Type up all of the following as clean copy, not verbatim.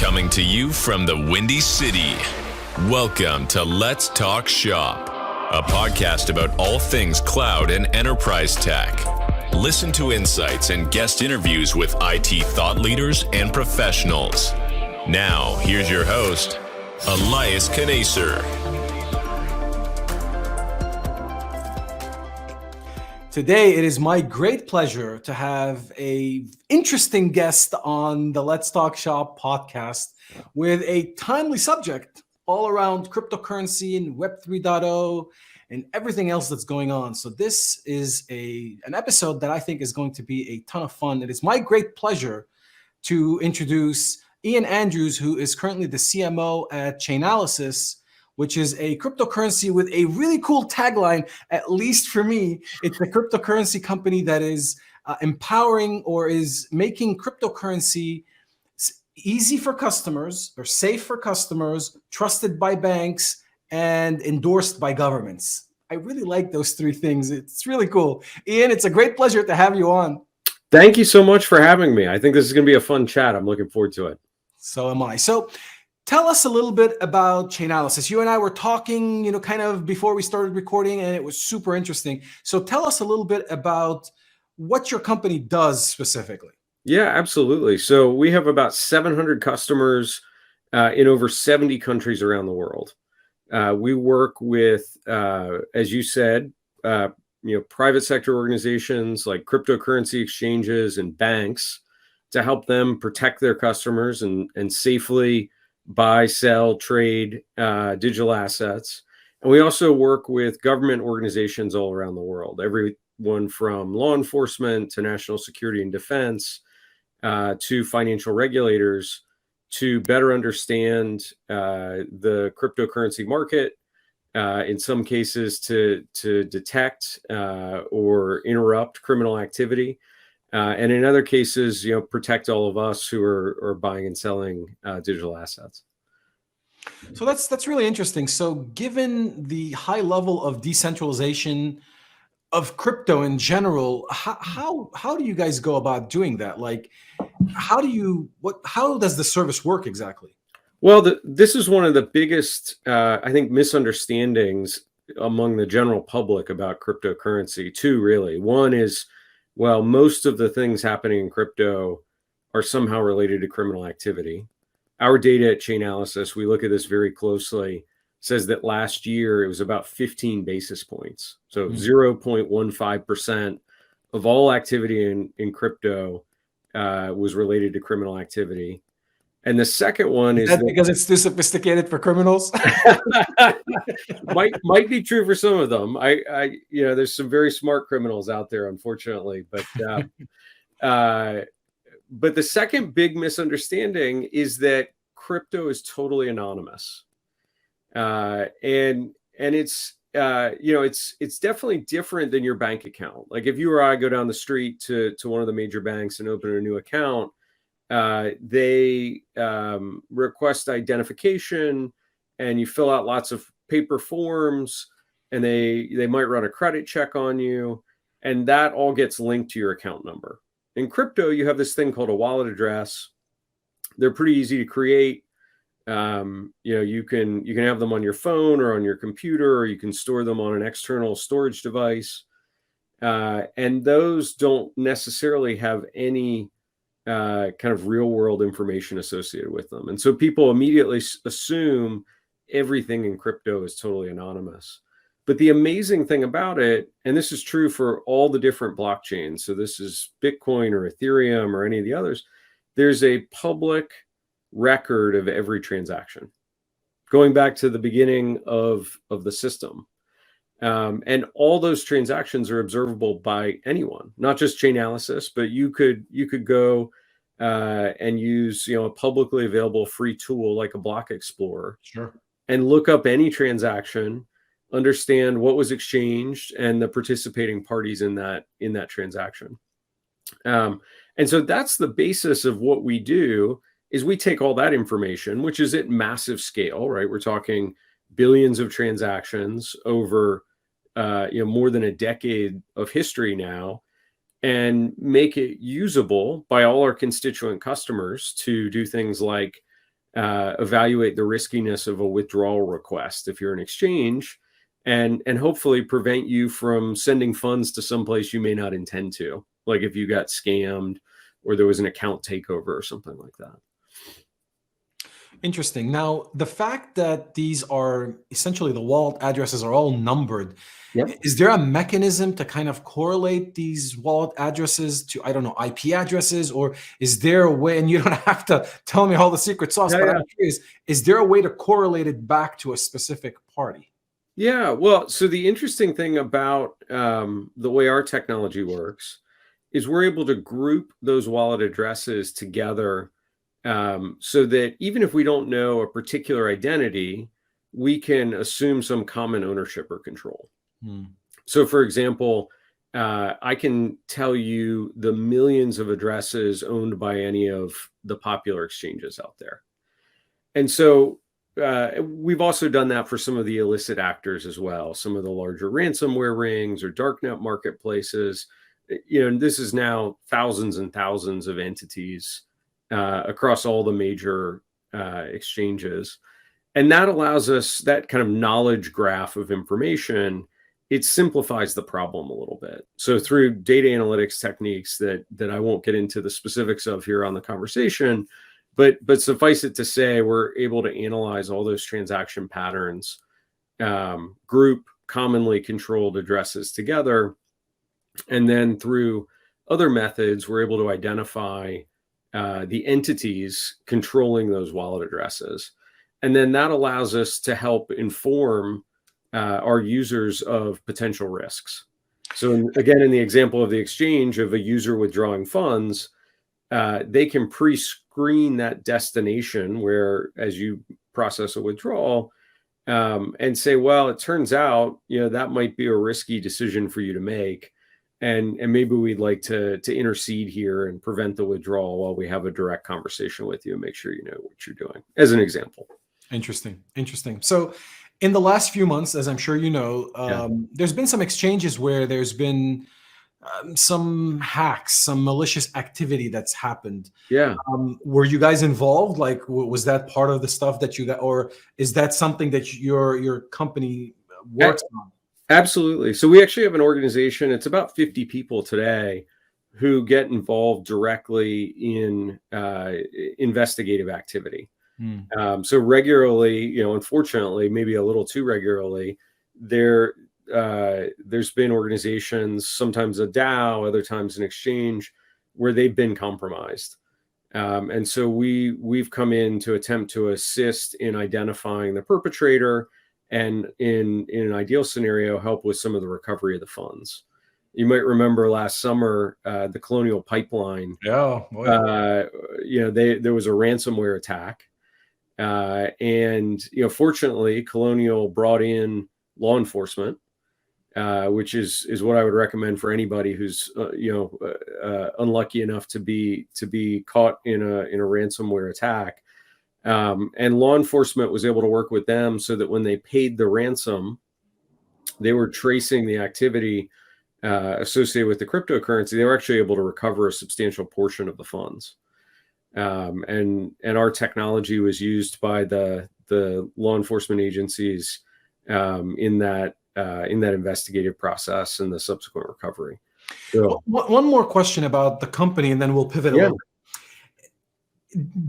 Coming to you from the Windy City. Welcome to Let's Talk Shop, a podcast about all things cloud and enterprise tech. Listen to insights and guest interviews with IT thought leaders and professionals. Now, here's your host, Elias Khnaser. Today, it is my great pleasure to have an interesting guest on the Let's Talk Shop podcast with a timely subject all around cryptocurrency and Web 3.0 and everything else that's going on. So this is an episode that I think is going to be a ton of fun. It is my great pleasure to introduce Ian Andrews, who is currently the CMO at Chainalysis, which is a cryptocurrency with a really cool tagline, at least for me. It's a cryptocurrency company that is empowering or is making cryptocurrency easy for customers, or safe for customers, trusted by banks, and endorsed by governments. I really like those three things. It's really cool. Ian, it's a great pleasure to have you on. Thank you so much for having me. I think this is going to be a fun chat. I'm looking forward to it. So am I. So tell us a little bit about Chainalysis. You and I were talking, kind of before we started recording, and it was super interesting. So tell us a little bit about what your company does specifically. Yeah, absolutely. So we have about 700 customers in over 70 countries around the world. We work with, as you said, private sector organizations like cryptocurrency exchanges and banks to help them protect their customers and safely buy, sell, trade digital assets. And we also work with government organizations all around the world, everyone from law enforcement to national security and defense to financial regulators to better understand the cryptocurrency market, in some cases to detect or interrupt criminal activity. And in other cases, protect all of us who are buying and selling digital assets. So that's really interesting. So given the high level of decentralization of crypto in general, how do you guys go about doing that? Like, how does the service work exactly? Well, this is one of the biggest, I think, misunderstandings among the general public about cryptocurrency. Two, really. One is, well, most of the things happening in crypto are somehow related to criminal activity. Our data at Chainalysis, we look at this very closely, says that last year it was about 15 basis points. So 0.15% of all activity in crypto was related to criminal activity. And the second one is that because it's too sophisticated for criminals. might be true for some of them. There's some very smart criminals out there, unfortunately. But the second big misunderstanding is that crypto is totally anonymous, and it's it's definitely different than your bank account. Like if you or I go down the street to one of the major banks and open a new account, they request identification, and you fill out lots of paper forms, and they might run a credit check on you, and that all gets linked to your account number. In crypto, you have this thing called a wallet address. They're pretty easy to create. You can have them on your phone or on your computer, or you can store them on an external storage device. And those don't necessarily have any kind of real world information associated with them. And so people immediately assume everything in crypto is totally anonymous. But the amazing thing about it, and this is true for all the different blockchains, so this is Bitcoin or Ethereum or any of the others, there's a public record of every transaction going back to the beginning of the system. And all those transactions are observable by anyone, not just Chainalysis, but you could go and use a publicly available free tool like a block explorer. Sure. And look up any transaction, understand what was exchanged and the participating parties in that transaction. And so that's the basis of what we do, is we take all that information, which is at massive scale, right? We're talking billions of transactions over more than a decade of history now, and make it usable by all our constituent customers to do things like evaluate the riskiness of a withdrawal request if you're an exchange, and hopefully prevent you from sending funds to someplace you may not intend to, like if you got scammed or there was an account takeover or something like that. Interesting. Now, the fact that these are essentially the wallet addresses are all numbered, is there a mechanism to kind of correlate these wallet addresses to, I don't know, IP addresses, or is there a way, and you don't have to tell me all the secret sauce, but I'm curious, is there a way to correlate it back to a specific party? Yeah, well, so the interesting thing about the way our technology works is we're able to group those wallet addresses together, so that even if we don't know a particular identity, we can assume some common ownership or control. So, for example, I can tell you the millions of addresses owned by any of the popular exchanges out there. And so we've also done that for some of the illicit actors as well, some of the larger ransomware rings or darknet marketplaces. This is now thousands and thousands of entities across all the major exchanges. And that allows us that kind of knowledge graph of information. It simplifies the problem a little bit. So through data analytics techniques that I won't get into the specifics of here on the conversation, but suffice it to say, we're able to analyze all those transaction patterns, group commonly controlled addresses together, and then through other methods, we're able to identify the entities controlling those wallet addresses. And then that allows us to help inform our users of potential risks. So again, in the example of the exchange of a user withdrawing funds, they can pre-screen that destination where, as you process a withdrawal, and say, well, it turns out, that might be a risky decision for you to make. And maybe we'd like to intercede here and prevent the withdrawal while we have a direct conversation with you and make sure you know what you're doing, as an example. Interesting. So in the last few months, as I'm sure you know, there's been some exchanges where there's been some hacks, some malicious activity that's happened. Yeah. Were you guys involved? Like, was that part of the stuff that you got, or is that something that your company works on? Absolutely. So we actually have an organization. It's about 50 people today who get involved directly in investigative activity. So regularly, unfortunately, maybe a little too regularly, there's been organizations, sometimes a DAO, other times an exchange, where they've been compromised. And so we've come in to attempt to assist in identifying the perpetrator, and in an ideal scenario, help with some of the recovery of the funds. You might remember last summer, the Colonial Pipeline. Yeah. There was a ransomware attack. And fortunately, Colonial brought in law enforcement, which is what I would recommend for anybody who's unlucky enough to be caught in a ransomware attack. And law enforcement was able to work with them so that when they paid the ransom, they were tracing the activity associated with the cryptocurrency. They were actually able to recover a substantial portion of the funds. And our technology was used by the law enforcement agencies in that investigative process and the subsequent recovery. So, one more question about the company, and then we'll pivot a little bit.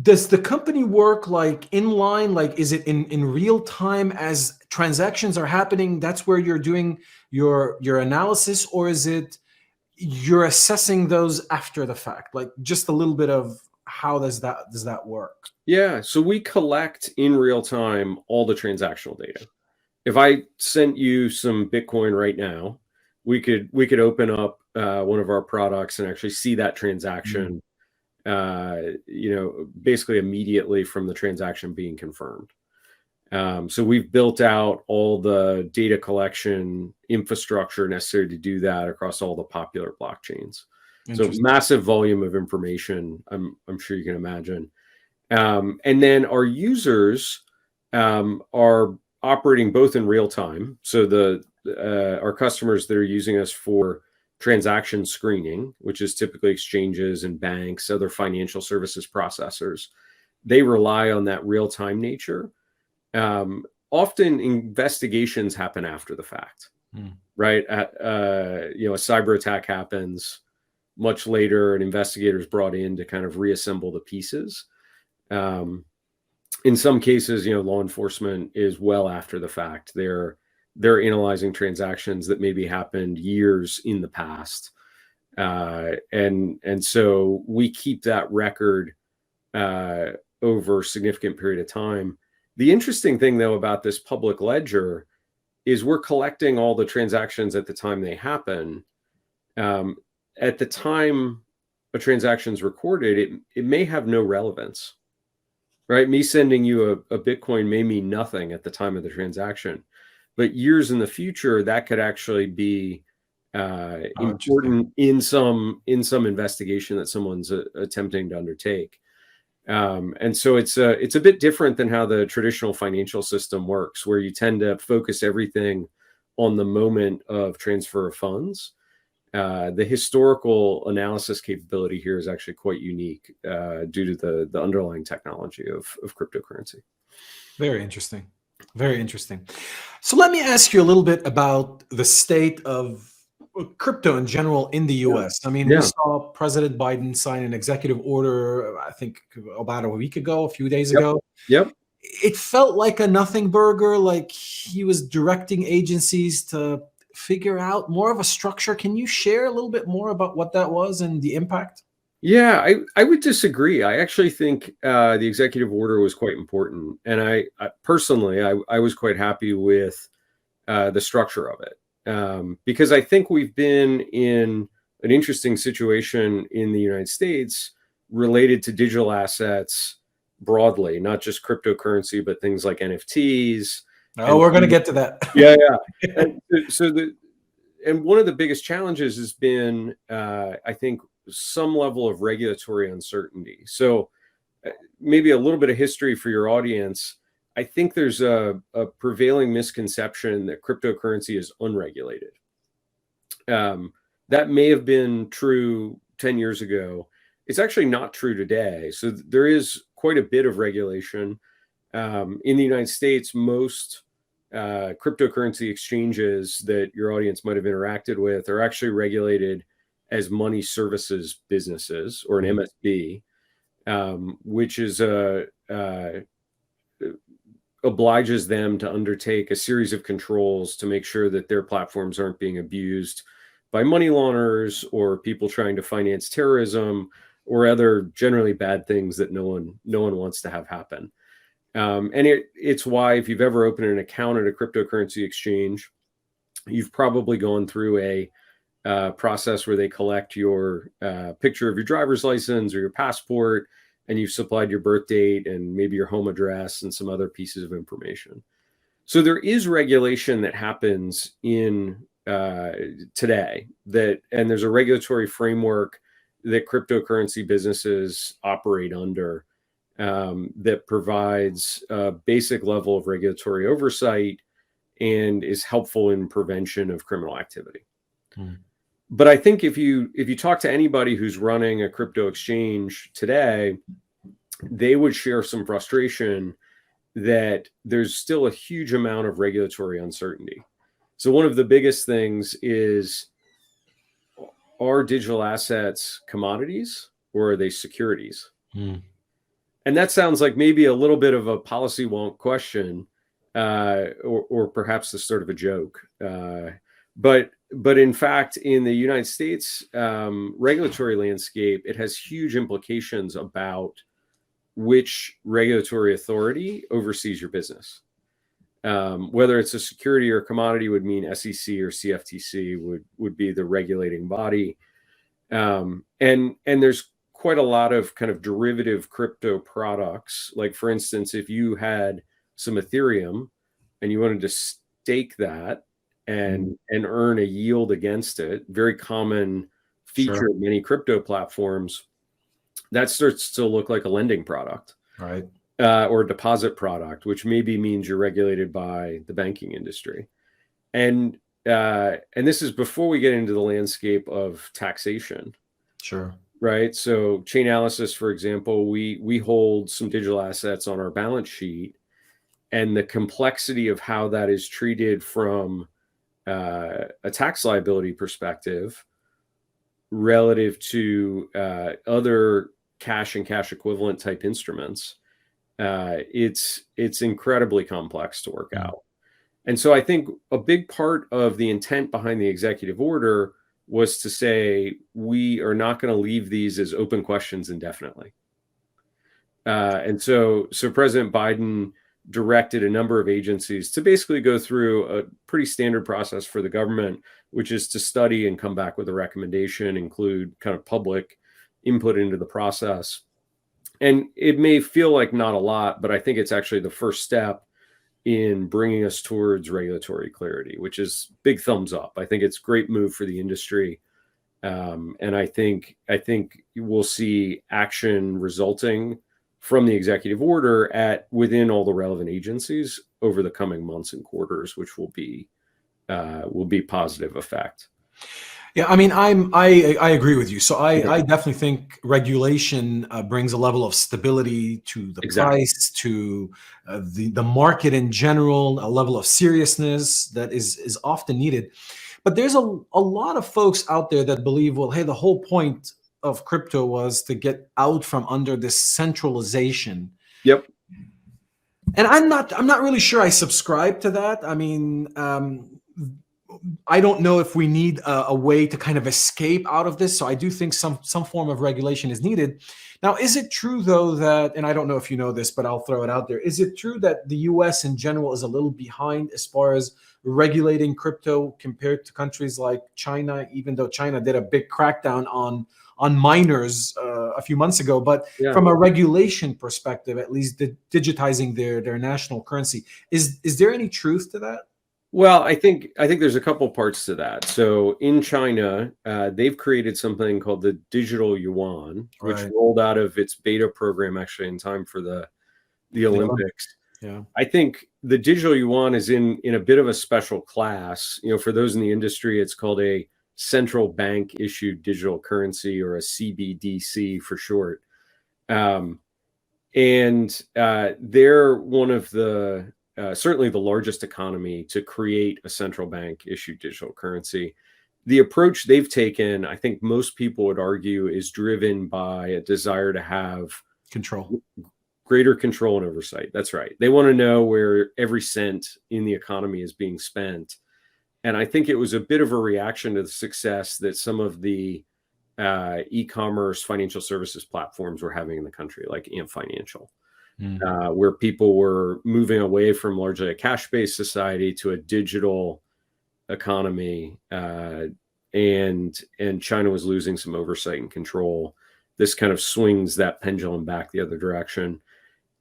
Does the company work like in line? Like, is it in real time as transactions are happening? That's where you're doing your analysis, or is it you're assessing those after the fact? Like, just a little bit of how does that work? Yeah, so we collect in real time all the transactional data. If I sent you some Bitcoin right now, we could open up one of our products and actually see that transaction. Basically immediately from the transaction being confirmed. So we've built out all the data collection infrastructure necessary to do that across all the popular blockchains. So massive volume of information, I'm sure you can imagine. And then our users are operating both in real time. So our customers that are using us for transaction screening, which is typically exchanges and banks, other financial services processors, they rely on that real-time nature. Often investigations happen after the fact, right? A cyber attack happens much later, and investigators brought in to kind of reassemble the pieces. In some cases, law enforcement is well after the fact. They're analyzing transactions that maybe happened years in the past. And so we keep that record over a significant period of time. The interesting thing, though, about this public ledger is we're collecting all the transactions at the time they happen. At the time a transaction is recorded, it may have no relevance, right? Me sending you a Bitcoin may mean nothing at the time of the transaction, but years in the future, that could actually be important in some investigation that someone's attempting to undertake. And so it's a bit different than how the traditional financial system works, where you tend to focus everything on the moment of transfer of funds. The historical analysis capability here is actually quite unique due to the underlying technology of cryptocurrency. Very interesting. Very interesting. So let me ask you a little bit about the state of crypto in general in the US. I mean, we saw President Biden sign an executive order, I think about a week ago, a few days ago. Yep. It felt like a nothing burger, like he was directing agencies to figure out more of a structure. Can you share a little bit more about what that was and the impact? Yeah, I would disagree. I actually think the executive order was quite important. And I personally was quite happy with the structure of it. Because I think we've been in an interesting situation in the United States related to digital assets broadly, not just cryptocurrency, but things like NFTs. Oh, we're going to get to that. Yeah. And one of the biggest challenges has been, I think, some level of regulatory uncertainty. So maybe a little bit of history for your audience. I think there's a prevailing misconception that cryptocurrency is unregulated. That may have been true 10 years ago. It's actually not true today. So there is quite a bit of regulation. In the United States, most cryptocurrency exchanges that your audience might have interacted with are actually regulated as money services businesses, or an MSB, which is obliges them to undertake a series of controls to make sure that their platforms aren't being abused by money launderers or people trying to finance terrorism or other generally bad things that no one wants to have happen. And it's why, if you've ever opened an account at a cryptocurrency exchange, you've probably gone through a process where they collect your picture of your driver's license or your passport, and you've supplied your birth date and maybe your home address and some other pieces of information. So there is regulation that happens in today, and there's a regulatory framework that cryptocurrency businesses operate under that provides a basic level of regulatory oversight and is helpful in prevention of criminal activity. But I think if you talk to anybody who's running a crypto exchange today, they would share some frustration that there's still a huge amount of regulatory uncertainty. So one of the biggest things is, are digital assets commodities or are they securities? And that sounds like maybe a little bit of a policy wonk question, or perhaps the sort of a joke. But in fact, in the United States regulatory landscape, it has huge implications about which regulatory authority oversees your business. Whether it's a security or commodity would mean SEC or CFTC would be the regulating body. And there's quite a lot of kind of derivative crypto products. Like, for instance, if you had some Ethereum and you wanted to stake that and earn a yield against it, very common feature of many crypto platforms, that starts to look like a lending product, right? Or a deposit product, which maybe means you're regulated by the banking industry. And this is before we get into the landscape of taxation. Sure. right? So Chainalysis, for example, we hold some digital assets on our balance sheet, and the complexity of how that is treated from a tax liability perspective relative to other cash and cash equivalent type instruments, it's incredibly complex to work out. And so I think a big part of the intent behind the executive order was to say, we are not going to leave these as open questions indefinitely. And so President Biden directed a number of agencies to basically go through a pretty standard process for the government, which is to study and come back with a recommendation, include kind of public input into the process. And it may feel like not a lot, but I think it's actually the first step in bringing us towards regulatory clarity, which is big thumbs up. I think it's a great move for the industry. And I think we'll see action resulting from the executive order within all the relevant agencies over the coming months and quarters, which will be positive effect. Yeah, I mean, I agree with you. So I definitely think regulation brings a level of stability to the price, to the market in general, a level of seriousness that is often needed. But there's a lot of folks out there that believe, well, hey, the whole point of crypto was to get out from under this centralization. Yep. And I'm not really sure I subscribe to that. I mean, I don't know if we need a way to kind of escape out of this. So I do think some form of regulation is needed. Now, is it true, though, that, and I don't know if you know this, but I'll throw it out there. Is it true that the US in general is a little behind as far as regulating crypto compared to countries like China, even though China did a big crackdown on miners a few months ago? But from a regulation perspective, at least digitizing their national currency, is there any truth to that? Well, I think there's a couple parts to that. So in China, they've created something called the digital yuan, which rolled out of its beta program actually in time for the Olympics. Yeah, I think the digital yuan is in a bit of a special class. You know, for those in the industry, it's called a central bank issued digital currency, or a CBDC for short. And they're one of the certainly the largest economy to create a central bank issued digital currency. The approach they've taken, I think most people would argue, is driven by a desire to have greater control and oversight. That's right. They want to know where every cent in the economy is being spent. And I think it was a bit of a reaction to the success that some of the e-commerce financial services platforms were having in the country, like Ant Financial. Where people were moving away from largely a cash-based society to a digital economy, and China was losing some oversight and control. This kind of swings that pendulum back the other direction.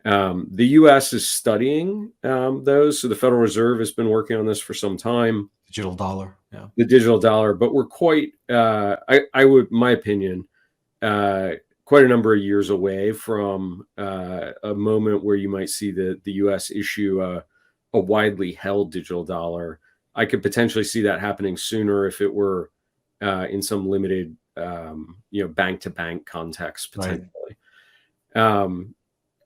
The U.S. is studying those. So the Federal Reserve has been working on this for some time. Digital dollar, yeah. The digital dollar, but we're quite, my opinion, quite a number of years away from a moment where you might see the U.S. issue a widely held digital dollar. I could potentially see that happening sooner if it were in some limited, bank-to-bank context potentially.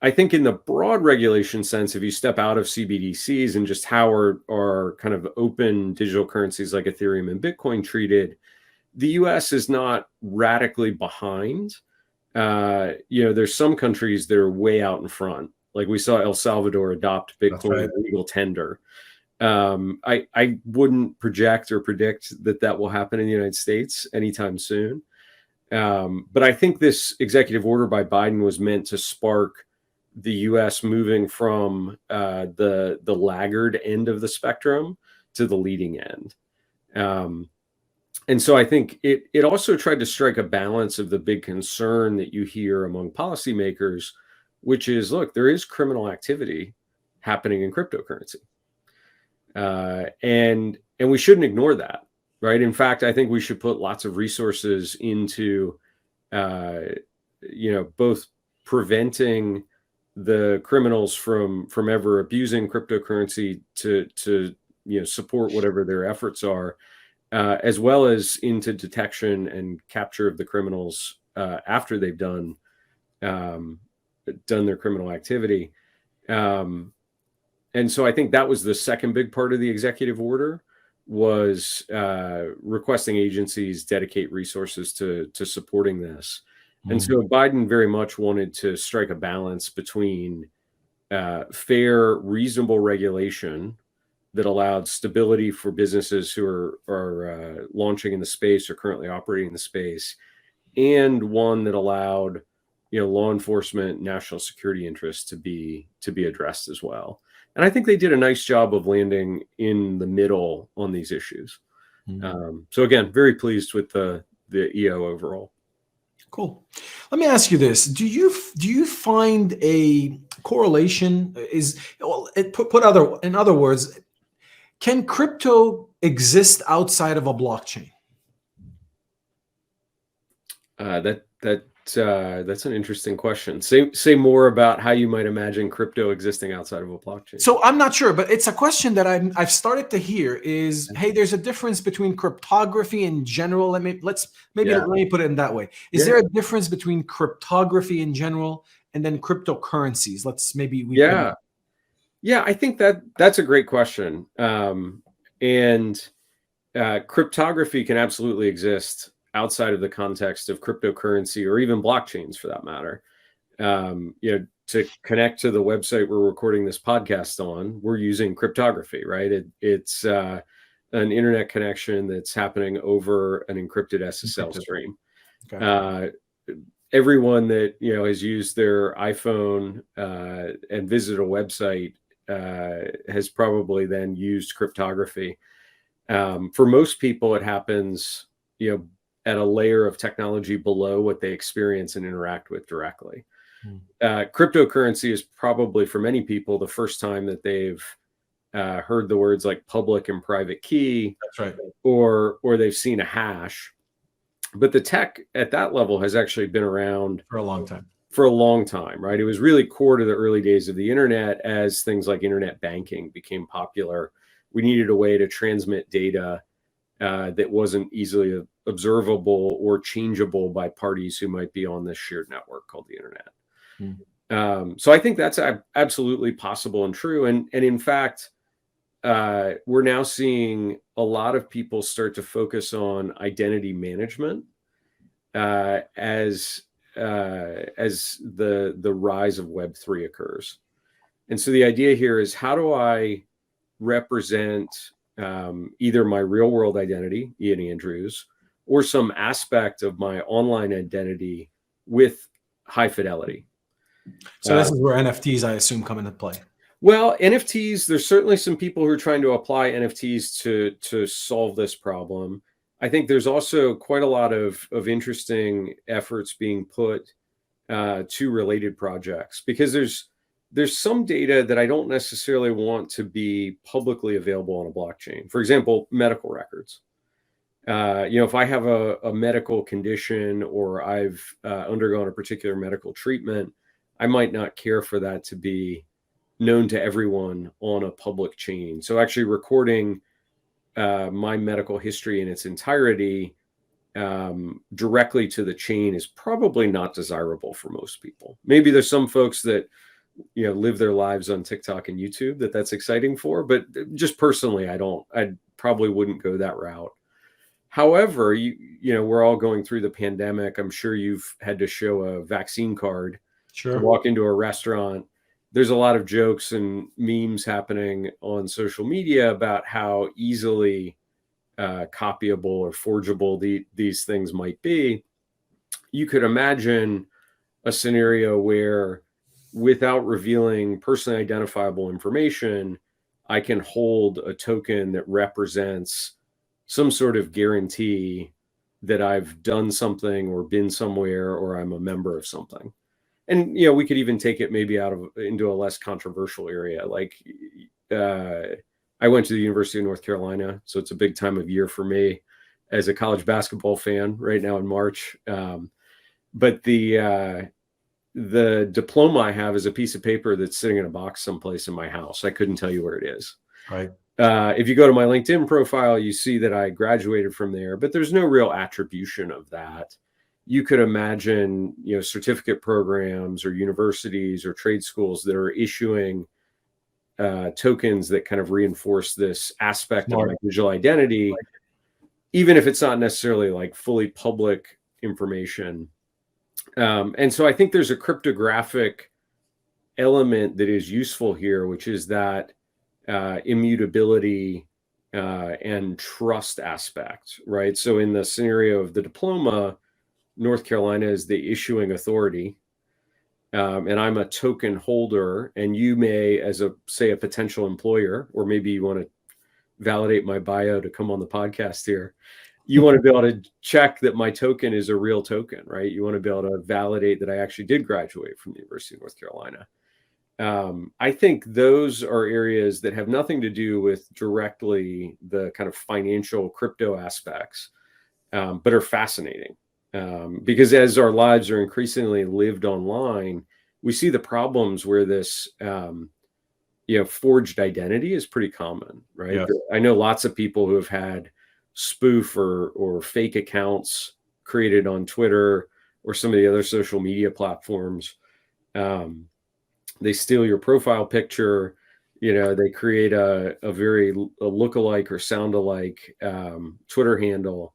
I think in the broad regulation sense, if you step out of CBDCs and just how are kind of open digital currencies like Ethereum and Bitcoin treated, the U.S. is not radically behind. There's some countries that are way out in front. Like we saw El Salvador adopt Bitcoin legal tender. I wouldn't project or predict that will happen in the United States anytime soon. But I think this executive order by Biden was meant to spark the U.S. moving from the laggard end of the spectrum to the leading end. And so I think it also tried to strike a balance of the big concern that you hear among policymakers, which is, look, there is criminal activity happening in cryptocurrency. And we shouldn't ignore that, right? In fact, I think we should put lots of resources into, both preventing the criminals from ever abusing cryptocurrency to support whatever their efforts are, as well as into detection and capture of the criminals after they've done their criminal activity. And so I think that was the second big part of the executive order, was requesting agencies dedicate resources to supporting this. And so Biden very much wanted to strike a balance between fair, reasonable regulation that allowed stability for businesses who are launching in the space or currently operating in the space, and one that allowed, law enforcement, national security interests to be addressed as well. And I think they did a nice job of landing in the middle on these issues. So again, very pleased with the EO overall. Cool. Let me ask you this: Do you find a correlation? In other words, can crypto exist outside of a blockchain? That's an interesting question. Say more about how you might imagine crypto existing outside of a blockchain. So I'm not sure, but it's a question that I've started to hear is, hey, there's a difference between cryptography in general. Let me put it in that way. Is there a difference between cryptography in general and then cryptocurrencies? I think that's a great question. And cryptography can absolutely exist outside of the context of cryptocurrency or even blockchains, for that matter. To connect to the website we're recording this podcast on, we're using cryptography, right? It's an internet connection that's happening over an encrypted SSL stream. Okay. Everyone that has used their iPhone and visited a website has probably then used cryptography. For most people, it happens, at a layer of technology below what they experience and interact with directly. Cryptocurrency is probably, for many people, the first time that they've heard the words like public and private key. That's right. Or they've seen a hash. But the tech at that level has actually been around for a long time. Right? It was really core to the early days of the internet as things like internet banking became popular. We needed a way to transmit data that wasn't easily observable or changeable by parties who might be on this shared network called the internet. So I think that's absolutely possible and true. And in fact, we're now seeing a lot of people start to focus on identity management as the rise of Web3 occurs. And so the idea here is, how do I represent either my real world identity, Ian Andrews, or some aspect of my online identity with high fidelity? So this is where NFTs, I assume, come into play. Well, NFTs, there's certainly some people who are trying to apply NFTs to solve this problem. I think there's also quite a lot of interesting efforts being put to related projects, because there's some data that I don't necessarily want to be publicly available on a blockchain. For example, medical records. If I have a medical condition or I've undergone a particular medical treatment, I might not care for that to be known to everyone on a public chain. So actually recording my medical history in its entirety directly to the chain is probably not desirable for most people. Maybe there's some folks that live their lives on TikTok and YouTube that's exciting for, but just personally, I probably wouldn't go that route. However, we're all going through the pandemic. I'm sure you've had to show a vaccine card to walk into a restaurant. There's a lot of jokes and memes happening on social media about how easily copyable or forgeable these things might be. You could imagine a scenario where, without revealing personally identifiable information, I can hold a token that represents some sort of guarantee that I've done something or been somewhere or I'm a member of something. And, we could even take it maybe into a less controversial area. Like I went to the University of North Carolina, so it's a big time of year for me as a college basketball fan right now in March. But the diploma I have is a piece of paper that's sitting in a box someplace in my house. I couldn't tell you where it is. Right. If you go to my LinkedIn profile, you see that I graduated from there, but there's no real attribution of that. you could imagine, certificate programs or universities or trade schools that are issuing tokens that kind of reinforce this aspect of my digital identity, even if it's not necessarily like fully public information. And so I think there's a cryptographic element that is useful here, which is that immutability and trust aspect, right? So in the scenario of the diploma, North Carolina is the issuing authority, and I'm a token holder, and you may, as a potential employer, or maybe you want to validate my bio to come on the podcast here, you want to be able to check that my token is a real token, right? You want to be able to validate that I actually did graduate from the University of North Carolina. I think those are areas that have nothing to do with directly the kind of financial crypto aspects, but are fascinating. Because as our lives are increasingly lived online, we see the problems where this, forged identity is pretty common, right? Yes. I know lots of people who have had spoof or fake accounts created on Twitter or some of the other social media platforms. They steal your profile picture. They create a lookalike or sound-alike Twitter handle,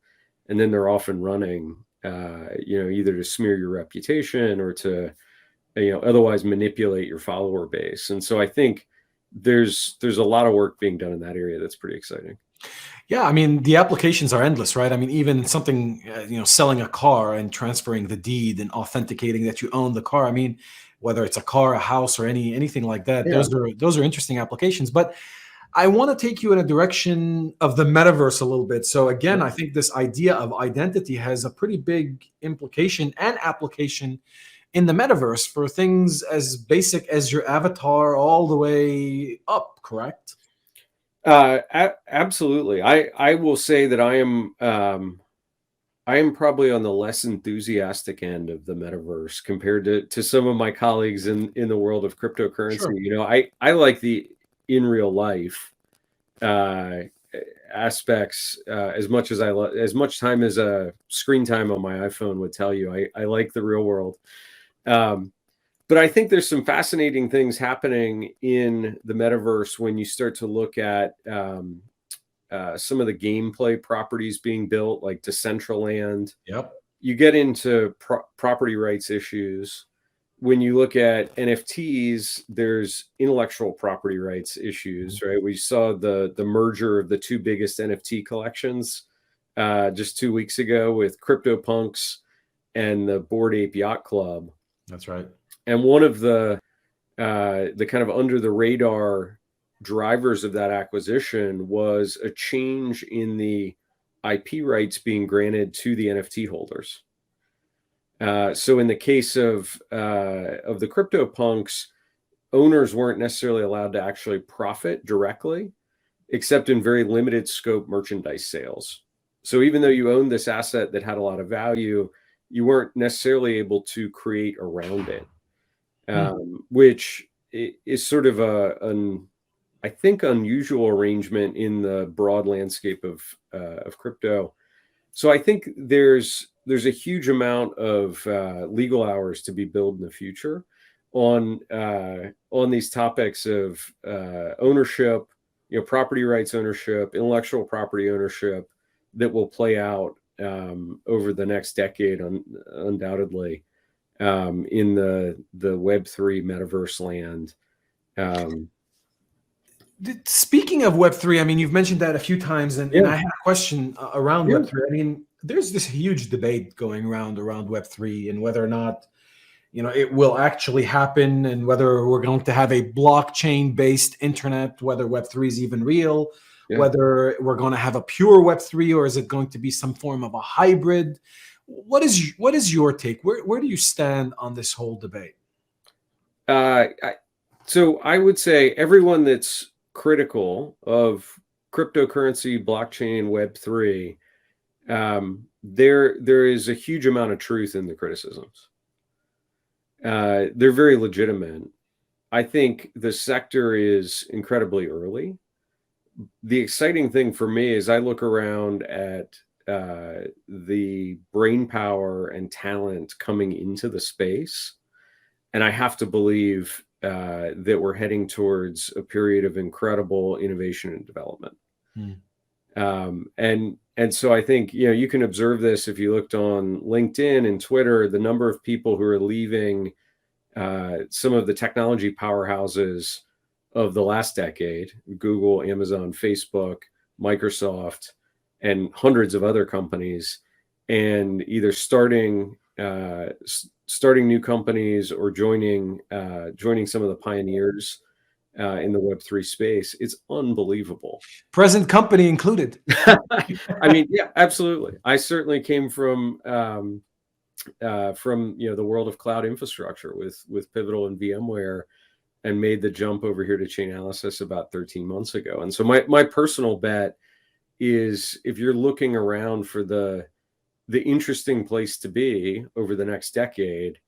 and then they're off and running. Either to smear your reputation or to, otherwise manipulate your follower base. And so I think there's a lot of work being done in that area that's pretty exciting. Yeah, I mean, the applications are endless, right? I mean, even something, selling a car and transferring the deed and authenticating that you own the car. I mean, whether it's a car, a house, or anything like that, Yeah. those are interesting applications. But I want to take you in a direction of the metaverse a little bit. So again, I think this idea of identity has a pretty big implication and application in the metaverse for things as basic as your avatar all the way up, correct? Absolutely. I will say that I am probably on the less enthusiastic end of the metaverse compared to some of my colleagues in the world of cryptocurrency. Sure. I like the in real life aspects as much as as much time as a screen time on my iPhone would tell you. I like the real world. But I think there's some fascinating things happening in the metaverse when you start to look at some of the gameplay properties being built, like Decentraland. Yep. You get into property rights issues. When you look at NFTs, there's intellectual property rights issues, right? We saw the merger of the two biggest NFT collections just 2 weeks ago with CryptoPunks and the Bored Ape Yacht Club. That's right. And one of the kind of under the radar drivers of that acquisition was a change in the IP rights being granted to the NFT holders. So in the case of the CryptoPunks, owners weren't necessarily allowed to actually profit directly, except in very limited scope merchandise sales. So even though you owned this asset that had a lot of value, you weren't necessarily able to create around it, which is sort of I think unusual arrangement in the broad landscape of crypto. So I think there's a huge amount of legal hours to be built in the future on these topics of ownership, property rights ownership, intellectual property ownership that will play out over the next decade, undoubtedly, in the Web3 metaverse land. Speaking of Web3, I mean, you've mentioned that a few times, and I had a question around Web3. I mean, there's this huge debate going around Web3 and whether or not, it will actually happen, and whether we're going to have a blockchain-based internet, whether Web3 is even real, whether we're going to have a pure Web3, or is it going to be some form of a hybrid? What is your take? Where do you stand on this whole debate? So I would say everyone that's critical of cryptocurrency, blockchain, Web3, there is a huge amount of truth in the criticisms. They're very legitimate. I think the sector is incredibly early. The exciting thing for me is I look around at the brain power and talent coming into the space. And I have to believe that we're heading towards a period of incredible innovation and development. And so I think, you can observe this if you looked on LinkedIn and Twitter, the number of people who are leaving some of the technology powerhouses of the last decade, Google, Amazon, Facebook, Microsoft, and hundreds of other companies, and either starting new companies or joining some of the pioneers in the Web3 space. It's unbelievable. Present company included. I mean, yeah, absolutely. I certainly came from the world of cloud infrastructure with Pivotal and VMware, and made the jump over here to Chainalysis about 13 months ago. And so my personal bet is, if you're looking around for the interesting place to be over the next decade,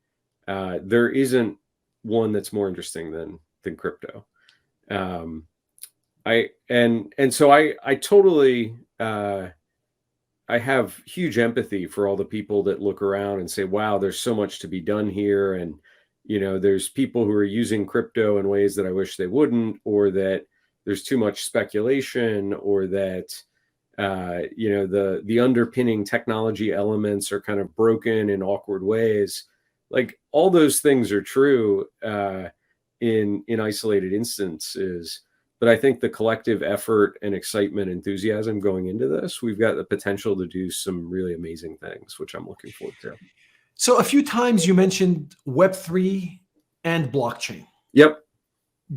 there isn't one that's more interesting than crypto. I totally I have huge empathy for all the people that look around and say, wow, there's so much to be done here. And, there's people who are using crypto in ways that I wish they wouldn't, or that there's too much speculation, or that, the underpinning technology elements are kind of broken in awkward ways. Like, all those things are true in isolated instances. But I think the collective effort and excitement, enthusiasm going into this, we've got the potential to do some really amazing things, which I'm looking forward to. So a few times you mentioned Web3 and blockchain. Yep.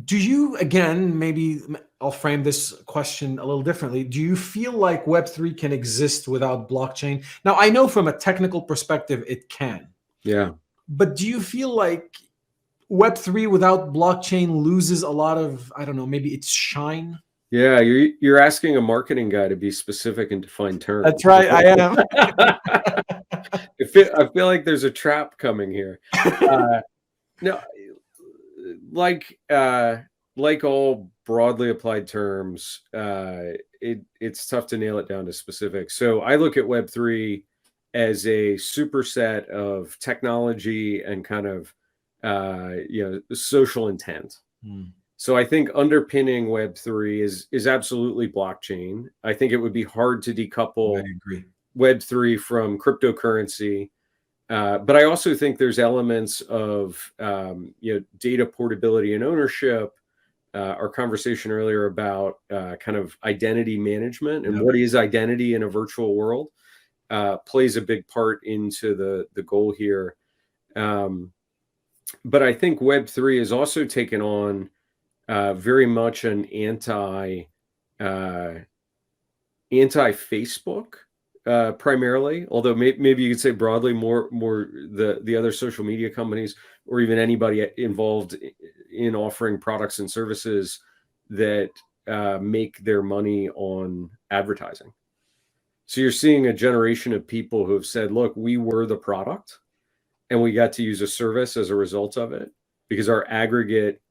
Do you, again, maybe I'll frame this question a little differently. Do you feel like Web3 can exist without blockchain? Now, I know from a technical perspective, it can. Yeah. But do you feel like Web3 without blockchain loses a lot of, I don't know, maybe its shine? Yeah, you're asking a marketing guy to be specific and define terms. That's right, I am. I feel like there's a trap coming here. No, like all broadly applied terms, it's tough to nail it down to specifics. So I look at Web3 as a superset of technology and kind of social intent. So I think underpinning Web3 is absolutely blockchain. I think it would be hard to decouple Web3 from cryptocurrency. But I also think there's elements of data portability and ownership. Our conversation earlier about kind of identity management and what is identity in a virtual world plays a big part into the goal here. But I think Web3 has also taken on very much an anti-Facebook primarily, although maybe you could say broadly more the other social media companies, or even anybody involved in offering products and services that make their money on advertising. So you're seeing a generation of people who have said, look, we were the product and we got to use a service as a result of it, because our aggregate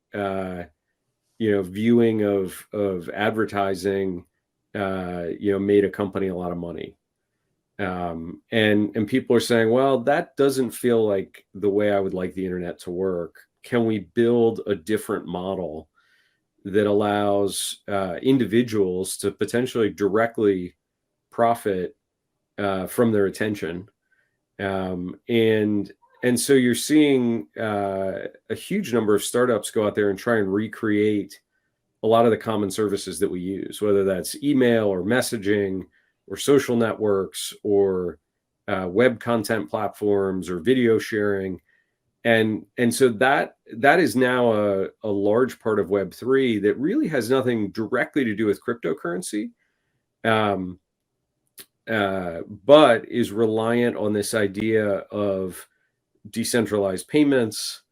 viewing of advertising made a company a lot of money. And people are saying, well, that doesn't feel like the way I would like the internet to work. Can we build a different model that allows individuals to potentially directly profit from their attention? And so you're seeing a huge number of startups go out there and try and recreate a lot of the common services that we use, whether that's email or messaging or social networks or web content platforms or video sharing. And so that is now a large part of Web3 that really has nothing directly to do with cryptocurrency, but is reliant on this idea of decentralized payments.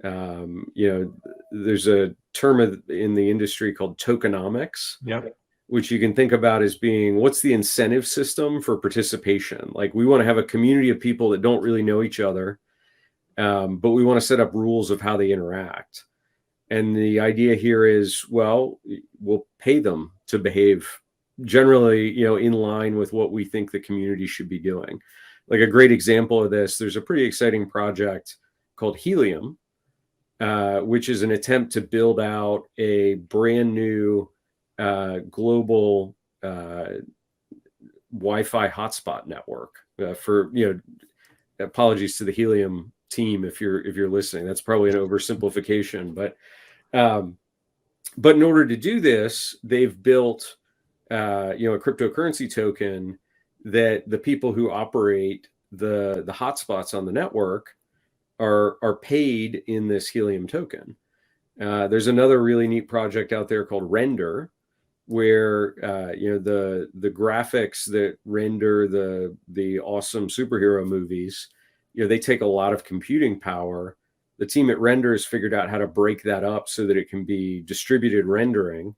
There's a term in the industry called tokenomics, which you can think about as being, what's the incentive system for participation? Like, we want to have a community of people that don't really know each other, but we want to set up rules of how they interact. And the idea here is, well, we'll pay them to behave generally, in line with what we think the community should be doing. Like a great example of this, there's a pretty exciting project called Helium, which is an attempt to build out a brand new global Wi-Fi hotspot network for, apologies to the Helium team if you're listening. That's probably an oversimplification, but in order to do this, they've built a cryptocurrency token that the people who operate the hotspots on the network are paid in this Helium token. There's another really neat project out there called Render, where the graphics that render the awesome superhero movies, they take a lot of computing power. The team at Render has figured out how to break that up so that it can be distributed rendering,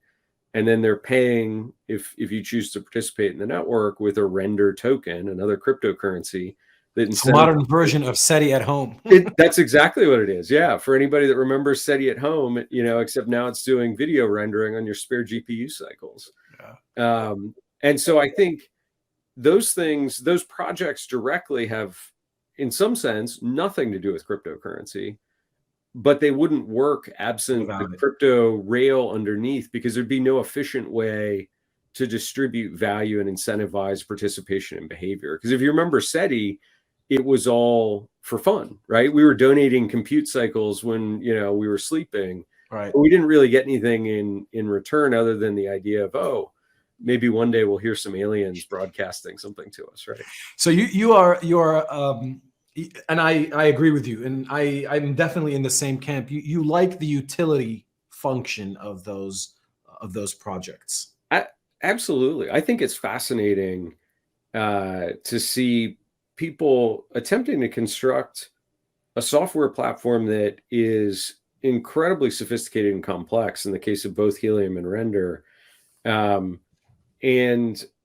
and then they're paying if you choose to participate in the network with a Render token, another cryptocurrency. It's a modern version of SETI at home. That's exactly what it is. Yeah. For anybody that remembers SETI at home, except now it's doing video rendering on your spare GPU cycles. Yeah. And so I think those projects directly have, in some sense, nothing to do with cryptocurrency, but they wouldn't work absent the crypto rail underneath, because there'd be no efficient way to distribute value and incentivize participation and behavior. Because if you remember SETI, it was all for fun, right? We were donating compute cycles when, we were sleeping, right? But we didn't really get anything in return other than the idea of, maybe one day we'll hear some aliens broadcasting something to us, right? So you are, and I agree with you, and I'm definitely in the same camp. You like the utility function of those projects. Absolutely. I think it's fascinating to see people attempting to construct a software platform that is incredibly sophisticated and complex in the case of both Helium and Render. And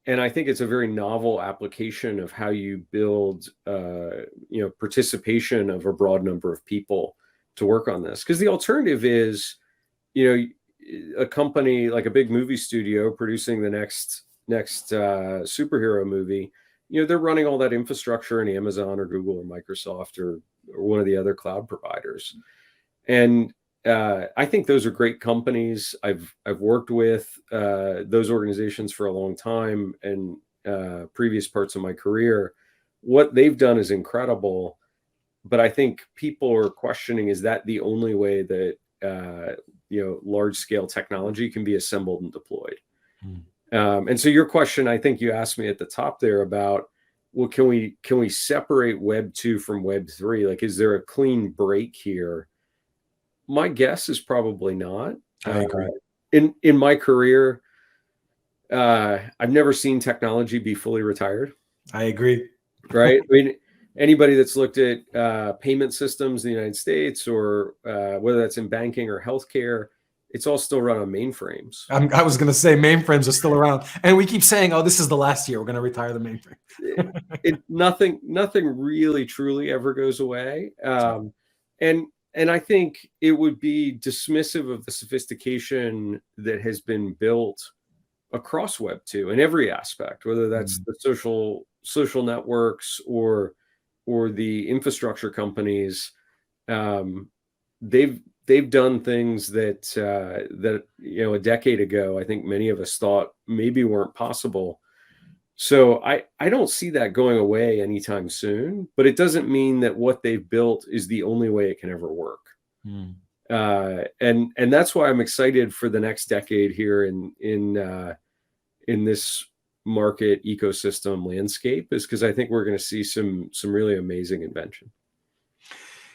I think it's a very novel application of how you build, participation of a broad number of people to work on this. Because the alternative is, a company like a big movie studio producing the next superhero movie. They're running all that infrastructure in Amazon or Google or Microsoft or one of the other cloud providers. And I think those are great companies. I've worked with those organizations for a long time and previous parts of my career. What they've done is incredible, but I think people are questioning, is that the only way that large scale technology can be assembled and deployed? And so your question, I think you asked me at the top there about, well, can we separate Web 2 from Web 3? Like, is there a clean break here? My guess is probably not. I agree. In my career, I've never seen technology be fully retired. I agree. Right? I mean, anybody that's looked at payment systems in the United States, or whether that's in banking or healthcare, it's all still run on mainframes. I was going to say mainframes are still around, and we keep saying, "Oh, this is the last year. We're going to retire the mainframe." Nothing really truly ever goes away, and I think it would be dismissive of the sophistication that has been built across Web 2 in every aspect, whether that's the social networks or the infrastructure companies. They've done things that a decade ago, I think many of us thought maybe weren't possible. So I don't see that going away anytime soon, but it doesn't mean that what they've built is the only way it can ever work. And that's why I'm excited for the next decade here in this market ecosystem landscape, is because I think we're going to see some really amazing invention.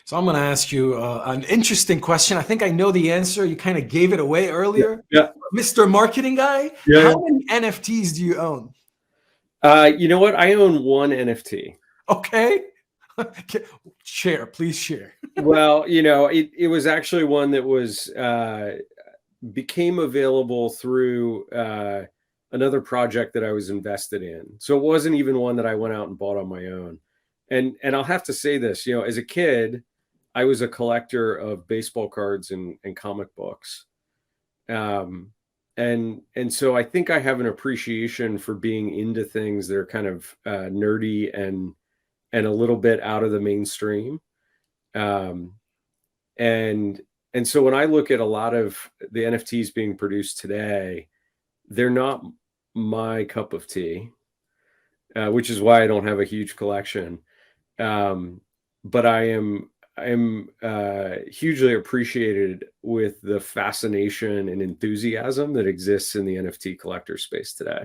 So I'm going to ask you an interesting question. I think I know the answer. You kind of gave it away earlier. Yeah. Mr. Marketing Guy, how many NFTs do you own? You know what? I own one NFT. Okay. Share, please share. Well, it was actually one that was became available through another project that I was invested in. So it wasn't even one that I went out and bought on my own. And I'll have to say this, as a kid, I was a collector of baseball cards and comic books. And and so I think I have an appreciation for being into things that are kind of nerdy and a little bit out of the mainstream. Um, and so when I look at a lot of the NFTs being produced today, they're not my cup of tea, which is why I don't have a huge collection. But I'm hugely appreciated with the fascination and enthusiasm that exists in the NFT collector space today.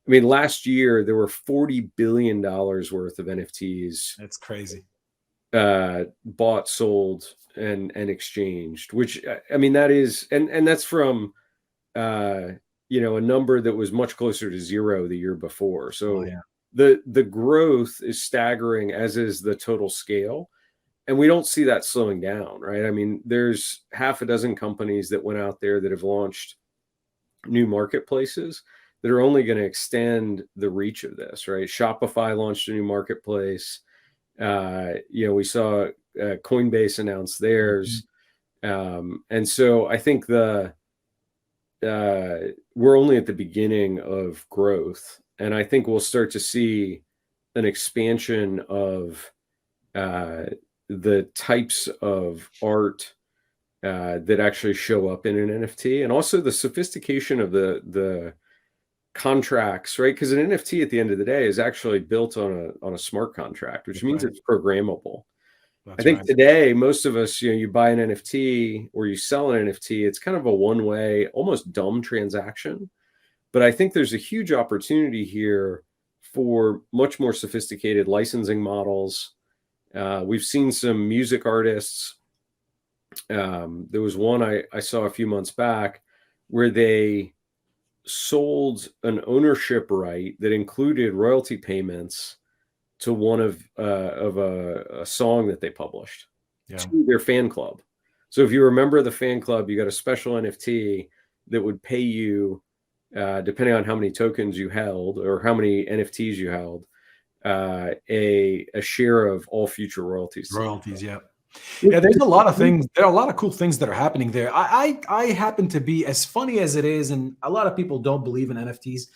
I mean, last year there were $40 billion worth of NFTs. That's crazy. Bought, sold, and exchanged. Which, I mean, that is, and that's from a number that was much closer to zero the year before. So the growth is staggering, as is the total scale. And we don't see that slowing down, right? I mean, there's half a dozen companies that went out there that have launched new marketplaces that are only going to extend the reach of this, right? Shopify launched a new marketplace. We saw Coinbase announce theirs. And so I think we're only at the beginning of growth. And I think we'll start to see an expansion of the types of art that actually show up in an NFT, and also the sophistication of the contracts, right? Because an NFT at the end of the day is actually built on a smart contract, which means it's programmable. I think today, most of us, you buy an NFT or you sell an NFT, it's kind of a one-way, almost dumb transaction. But I think there's a huge opportunity here for much more sophisticated licensing models. We've seen some music artists. There was one I saw a few months back where they sold an ownership right that included royalty payments to one of a song that they published to their fan club. So if you remember the fan club, you got a special NFT that would pay you, depending on how many tokens you held or how many NFTs you held, a share of all future royalties. Yeah, there's a lot of things. There are a lot of cool things that are happening there. I happen to be, as funny as it is, and a lot of people don't believe in NFTs,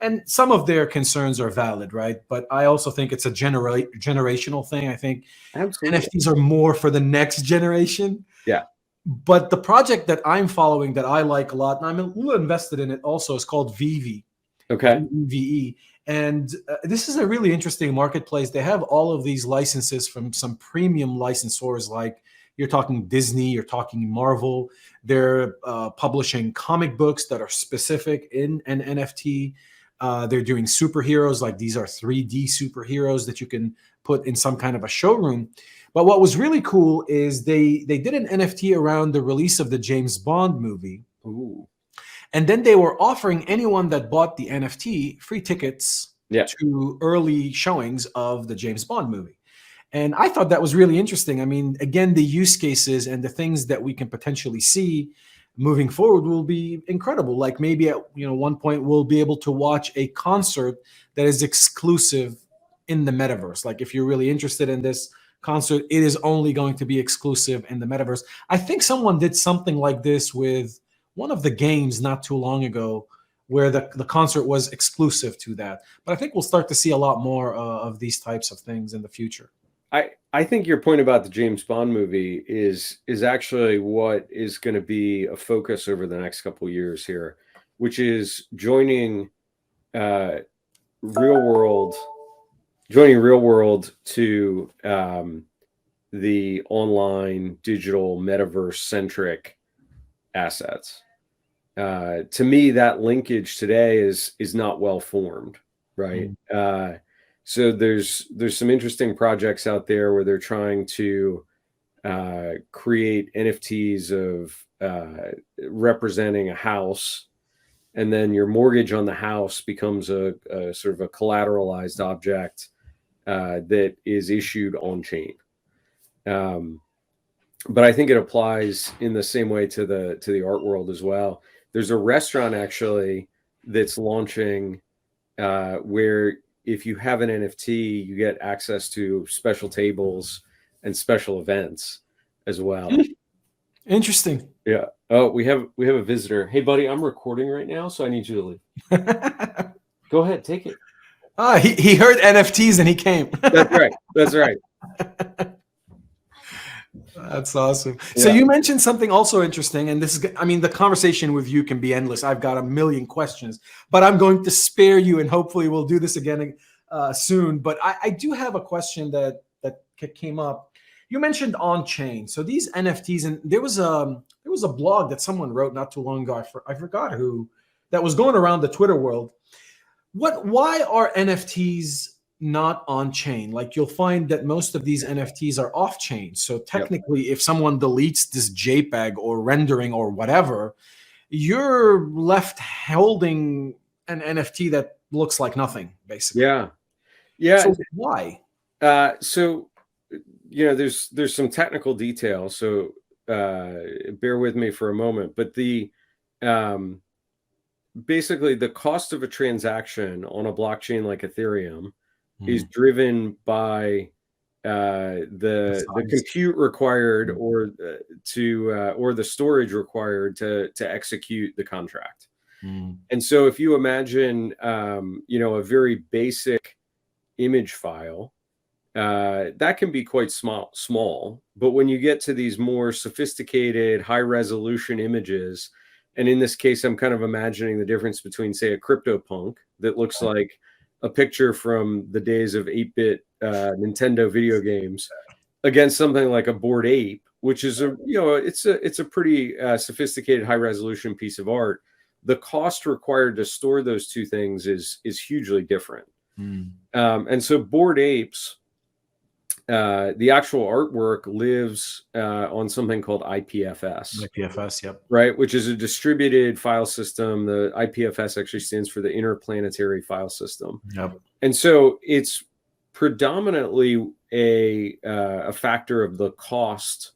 and some of their concerns are valid, right? But I also think it's a generational thing. I think NFTs are more for the next generation. Yeah. But the project that I'm following that I like a lot, and I'm a little invested in it also, is called Vivi. Okay. VE. And this is a really interesting marketplace. They have all of these licenses from some premium licensors, like you're talking Disney, you're talking Marvel. They're publishing comic books that are specific in an NFT. They're doing superheroes, like these are 3D superheroes that you can put in some kind of a showroom. But what was really cool is they did an NFT around the release of the James Bond movie. Ooh. And then they were offering anyone that bought the NFT free tickets to early showings of the James Bond movie. And I thought that was really interesting. I mean, again, the use cases and the things that we can potentially see moving forward will be incredible. Like maybe at one point we'll be able to watch a concert that is exclusive in the metaverse. Like if you're really interested in this concert, it is only going to be exclusive in the metaverse. I think someone did something like this with one of the games not too long ago, where the concert was exclusive to that. But I think we'll start to see a lot more of these types of things in the future. I think your point about the James Bond movie is actually what is going to be a focus over the next couple of years here, which is joining real world to the online digital metaverse centric assets. To me, that linkage today is not well formed, right? So there's some interesting projects out there where they're trying to create NFTs of representing a house, and then your mortgage on the house becomes a sort of a collateralized object that is issued on chain. But I think it applies in the same way to the art world as well. There's a restaurant actually that's launching where if you have an NFT, you get access to special tables and special events as well. Interesting. Yeah. Oh, we have a visitor. Hey, buddy, I'm recording right now, so I need you to leave. Go ahead, take it. He heard NFTs and he came. That's right. That's right. That's awesome. Yeah. So you mentioned something also interesting, and this is, I mean, the conversation with you can be endless. I've got a million questions, but I'm going to spare you, and hopefully we'll do this again soon. But I do have a question that came up. You mentioned on chain, so these NFTs, and there was a blog that someone wrote not too long ago. I forgot who, that was going around the Twitter world. Why are NFTs not on chain? Like, you'll find that most of these NFTs are off chain. So technically, if someone deletes this JPEG or rendering or whatever, you're left holding an NFT that looks like nothing, basically. Yeah. Yeah. So why? So, there's some technical details. So bear with me for a moment. But basically the cost of a transaction on a blockchain like Ethereum is driven by the compute required or the storage required to execute the contract. And so if you imagine a very basic image file, that can be quite small, but when you get to these more sophisticated high resolution images, and in this case I'm kind of imagining the difference between, say, a CryptoPunk that looks like a picture from the days of 8-bit Nintendo video games against something like a Bored Ape, which is it's a pretty sophisticated high resolution piece of art. The cost required to store those two things is hugely different. And so Bored Apes, the actual artwork lives on something called IPFS. IPFS, yep. Right, which is a distributed file system. The IPFS actually stands for the Interplanetary File System. Yep. And so it's predominantly a factor of the cost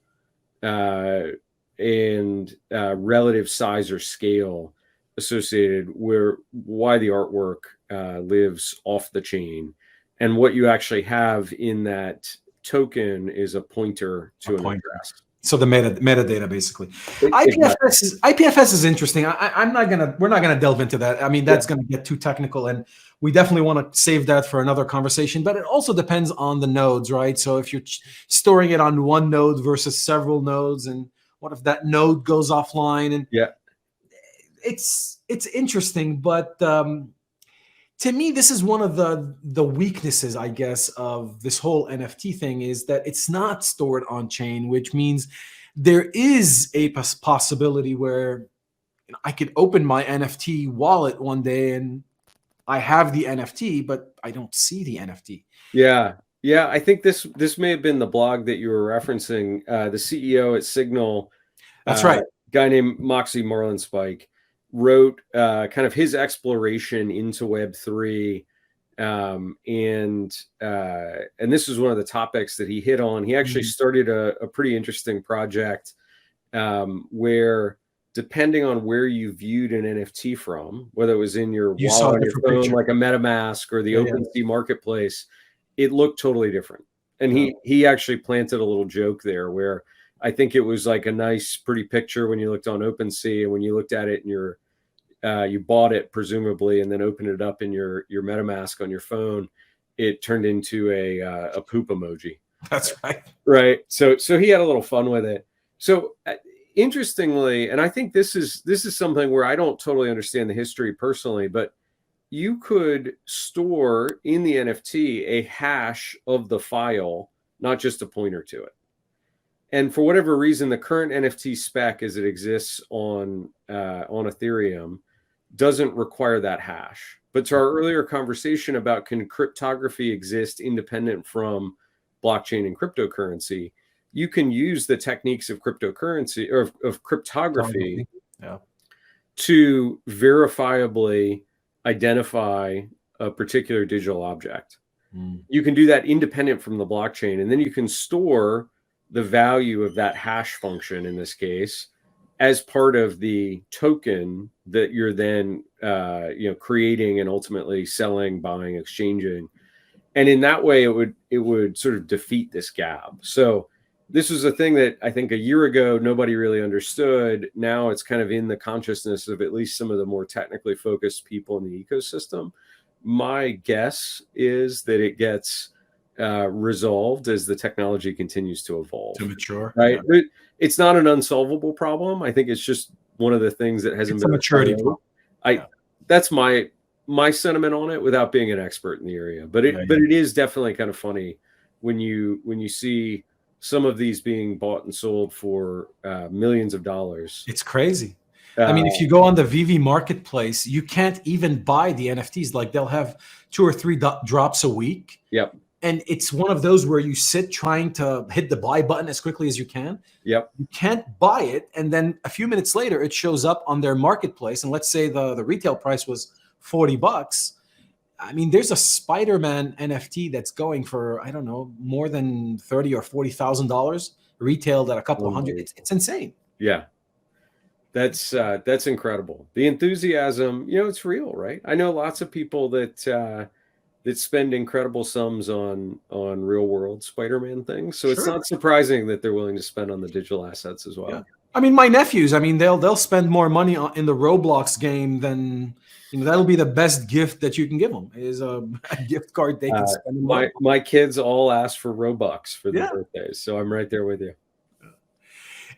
and relative size or scale associated why the artwork lives off the chain. And what you actually have in that token is a pointer to an address. So the metadata, basically. IPFS is interesting. We're not gonna delve into that. I mean, that's gonna get too technical, and we definitely want to save that for another conversation. But it also depends on the nodes, right? So if you're storing it on one node versus several nodes, and what if that node goes offline? And it's interesting, but to me, this is one of the weaknesses, I guess, of this whole NFT thing, is that it's not stored on chain, which means there is a possibility where I could open my NFT wallet one day and I have the NFT, but I don't see the NFT. Yeah. I think this may have been the blog that you were referencing. The CEO at Signal, that's right, guy named Moxie Marlinspike, wrote kind of his exploration into Web3, and this was one of the topics that he hit on. He actually started a pretty interesting project where, depending on where you viewed an NFT from, whether it was in your wallet on your phone, picture, like a MetaMask, or the OpenSea marketplace, it looked totally different. And he actually planted a little joke there where I think it was like a nice, pretty picture when you looked on OpenSea, and when you looked at it in your you bought it presumably, and then opened it up in your MetaMask on your phone, it turned into a poop emoji. That's right. Right. So he had a little fun with it. So interestingly, and I think this is something where I don't totally understand the history personally, but you could store in the NFT a hash of the file, not just a pointer to it. And for whatever reason, the current NFT spec as it exists on Ethereum doesn't require that hash. But to our earlier conversation about, can cryptography exist independent from blockchain and cryptocurrency, you can use the techniques of cryptocurrency or of cryptography to verifiably identify a particular digital object. You can do that independent from the blockchain, and then you can store the value of that hash function, in this case, as part of the token that you're then creating and ultimately selling, buying, exchanging. And in that way, it would sort of defeat this gap. So this was a thing that I think a year ago nobody really understood. Now it's kind of in the consciousness of at least some of the more technically focused people in the ecosystem. My guess is that it gets resolved as the technology continues to evolve, To mature, right? yeah. It's not an unsolvable problem. I think it's just one of the things that hasn't It's a been maturity problem. That's my sentiment on it without being an expert in the area. But it is definitely kind of funny when you see some of these being bought and sold for millions of dollars. It's crazy. I mean, if you go on the VV marketplace, you can't even buy the NFTs. Like, they'll have 2 or 3 drops a week. Yep. And it's one of those where you sit trying to hit the buy button as quickly as you can. Yep. You can't buy it. And then a few minutes later, it shows up on their marketplace. And let's say the retail price was $40. I mean, there's a Spider-Man NFT that's going for, I don't know, more than $30,000 or $40,000 retailed at a couple of hundred. It's insane. Yeah. That's incredible. The enthusiasm, it's real, right? I know lots of people that spend incredible sums on real world Spider-Man things. So it's not surprising that they're willing to spend on the digital assets as well. Yeah. I mean, my nephews, they'll spend more money in the Roblox game than, that'll be the best gift that you can give them, is a gift card they can spend. My kids all ask for Robux for their birthdays. So I'm right there with you.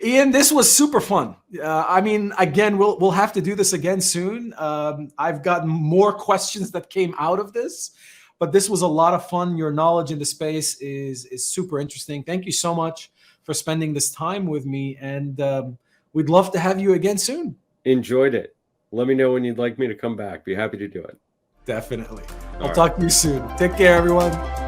Ian, this was super fun. Again, we'll have to do this again soon. I've got more questions that came out of this, but this was a lot of fun. Your knowledge in the space is super interesting. Thank you so much for spending this time with me, and we'd love to have you again soon. Enjoyed it. Let me know when you'd like me to come back. Be happy to do it. Definitely. I'll talk to you soon. Take care, everyone.